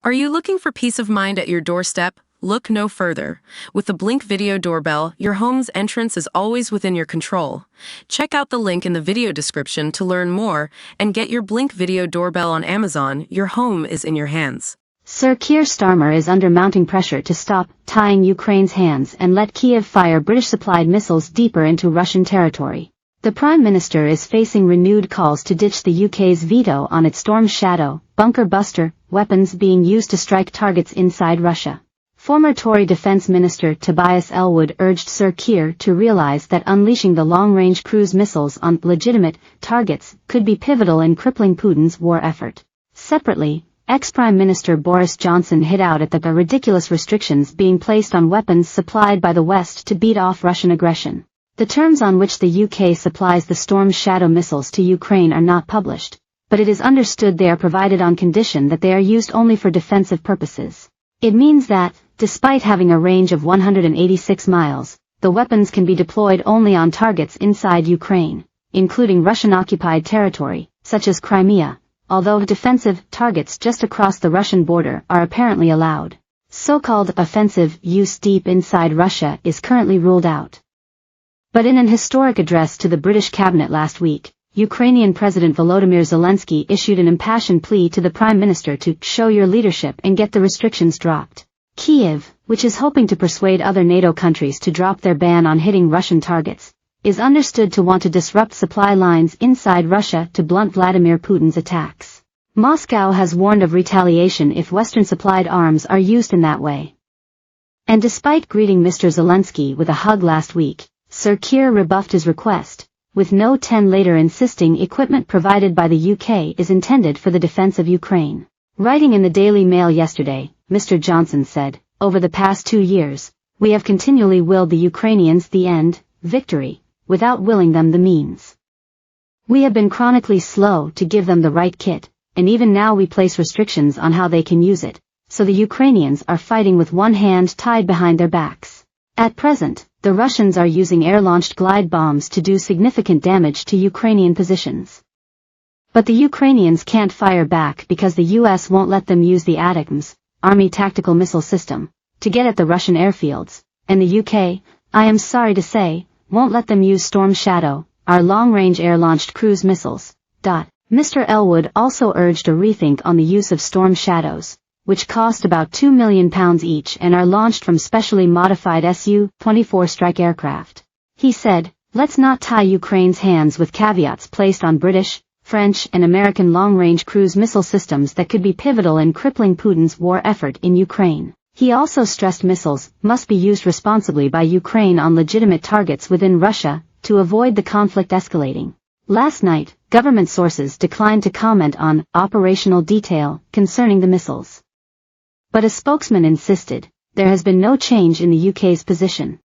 Are you looking for peace of mind at your doorstep? Look no further. With the Blink Video Doorbell, your home's entrance is always within your control. Check out the link in the video description to learn more and get your Blink Video Doorbell on Amazon. Your home is in your hands. Sir Keir Starmer is under mounting pressure to stop tying Ukraine's hands and let Kyiv fire British-supplied missiles deeper into Russian territory. The Prime Minister is facing renewed calls to ditch the UK's veto on its Storm Shadow, bunker buster, weapons being used to strike targets inside Russia. Former Tory Defence Minister Tobias Ellwood urged Sir Keir to realise that unleashing the long-range cruise missiles on legitimate targets could be pivotal in crippling Putin's war effort. Separately, ex-Prime Minister Boris Johnson hit out at the ridiculous restrictions being placed on weapons supplied by the West to beat off Russian aggression. The terms on which the UK supplies the Storm Shadow missiles to Ukraine are not published, but it is understood they are provided on condition that they are used only for defensive purposes. It means that, despite having a range of 186 miles, the weapons can be deployed only on targets inside Ukraine, including Russian-occupied territory, such as Crimea, although defensive targets just across the Russian border are apparently allowed. So-called offensive use deep inside Russia is currently ruled out. But in an historic address to the British cabinet last week, Ukrainian President Volodymyr Zelensky issued an impassioned plea to the Prime Minister to show your leadership and get the restrictions dropped. Kyiv, which is hoping to persuade other NATO countries to drop their ban on hitting Russian targets, is understood to want to disrupt supply lines inside Russia to blunt Vladimir Putin's attacks. Moscow has warned of retaliation if Western-supplied arms are used in that way. And despite greeting Mr. Zelensky with a hug last week, Sir Keir rebuffed his request, with No 10 later insisting equipment provided by the UK is intended for the defence of Ukraine. Writing in the Daily Mail yesterday, Mr. Johnson said, "Over the past 2 years, we have continually willed the Ukrainians the end, victory, without willing them the means. We have been chronically slow to give them the right kit, and even now we place restrictions on how they can use it, so the Ukrainians are fighting with one hand tied behind their backs. At present, the Russians are using air-launched glide bombs to do significant damage to Ukrainian positions. But the Ukrainians can't fire back because the US won't let them use the ATACMS, Army Tactical Missile System, to get at the Russian airfields, and the UK, I am sorry to say, won't let them use Storm Shadow, our long-range air-launched cruise missiles." Mr. Ellwood also urged a rethink on the use of Storm Shadows, which cost about £2 million each and are launched from specially modified Su-24 strike aircraft. He said, "Let's not tie Ukraine's hands with caveats placed on British, French and American long-range cruise missile systems that could be pivotal in crippling Putin's war effort in Ukraine." He also stressed missiles must be used responsibly by Ukraine on legitimate targets within Russia to avoid the conflict escalating. Last night, government sources declined to comment on operational detail concerning the missiles. But a spokesman insisted, there has been no change in the UK's position.